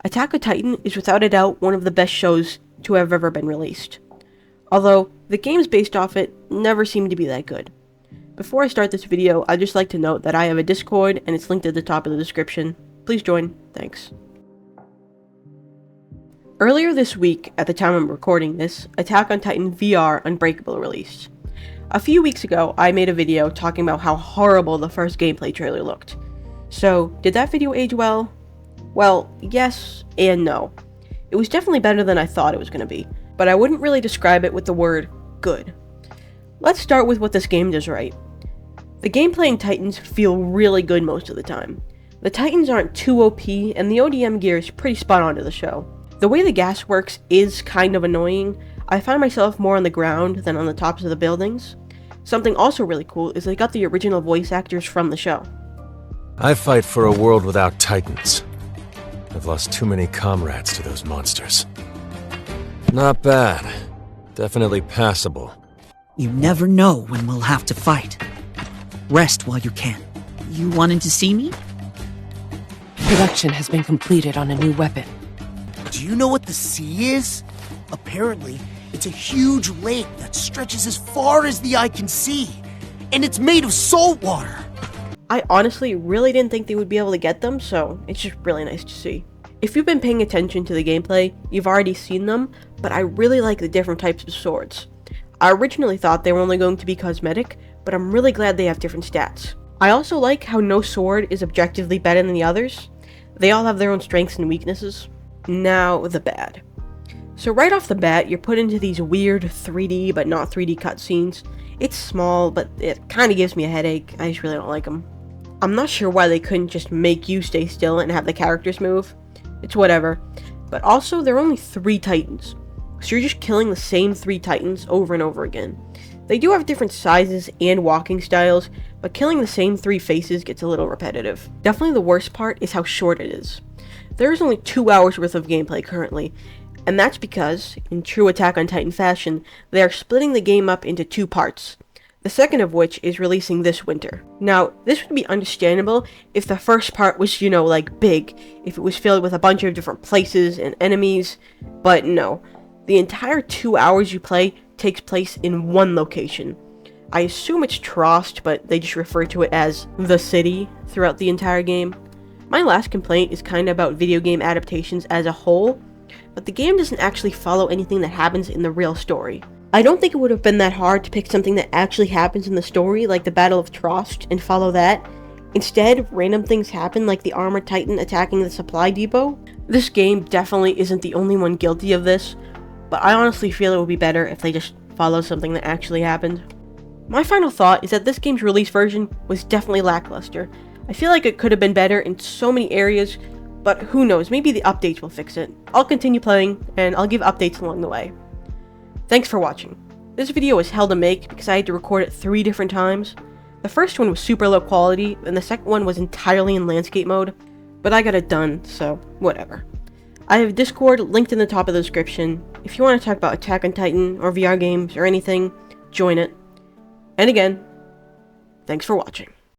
Attack on Titan is without a doubt one of the best shows to have ever been released. Although, the games based off it never seem to be that good. Before I start this video, I'd just like to note that I have a Discord and it's linked at the top of the description. Please join. Thanks. Earlier this week, at the time I'm recording this, Attack on Titan VR Unbreakable released. A few weeks ago, I made a video talking about how horrible the first gameplay trailer looked. So, did that video age well? Well, yes and no. It was definitely better than I thought it was going to be, but I wouldn't really describe it with the word good. Let's start with what this game does right. The gameplay in Titans feel really good most of the time. The Titans aren't too OP, and the ODM gear is pretty spot on to the show. The way the gas works is kind of annoying. I find myself more on the ground than on the tops of the buildings. Something also really cool is they got the original voice actors from the show. I fight for a world without Titans. I've lost too many comrades to those monsters. Not bad. Definitely passable. You never know when we'll have to fight. Rest while you can. You wanted to see me? Production has been completed on a new weapon. Do you know what the sea is? Apparently, it's a huge lake that stretches as far as the eye can see. And it's made of salt water. I honestly really didn't think they would be able to get them, so it's just really nice to see. If you've been paying attention to the gameplay, you've already seen them, but I really like the different types of swords. I originally thought they were only going to be cosmetic, but I'm really glad they have different stats. I also like how no sword is objectively better than the others. They all have their own strengths and weaknesses. Now, the bad. So right off the bat, you're put into these weird 3D but not 3D cutscenes. It's small, but it kind of gives me a headache. I just really don't like them. I'm not sure why they couldn't just make you stay still and have the characters move. It's whatever. But also, there are only 3 Titans. So you're just killing the same 3 Titans over and over again. They do have different sizes and walking styles, but killing the same 3 faces gets a little repetitive. Definitely the worst part is how short it is. There is only 2 hours worth of gameplay currently, and that's because, in true Attack on Titan fashion, they are splitting the game up into 2 parts. The second of which is releasing this winter. Now, this would be understandable if the first part was, like big, if it was filled with a bunch of different places and enemies, but no. The entire 2 hours you play takes place in one location. I assume it's Trost, but they just refer to it as the city throughout the entire game. My last complaint is kind of about video game adaptations as a whole, but the game doesn't actually follow anything that happens in the real story. I don't think it would have been that hard to pick something that actually happens in the story, like the Battle of Trost, and follow that. Instead, random things happen like the Armored Titan attacking the supply depot. This game definitely isn't the only one guilty of this, but I honestly feel it would be better if they just follow something that actually happened. My final thought is that this game's release version was definitely lackluster. I feel like it could have been better in so many areas, but who knows, maybe the updates will fix it. I'll continue playing, and I'll give updates along the way. Thanks for watching. This video was hell to make because I had to record it 3 different times. The first one was super low quality, and the second one was entirely in landscape mode, but I got it done, so whatever. I have Discord linked in the top of the description. If you want to talk about Attack on Titan or VR games or anything, join it. And again, thanks for watching.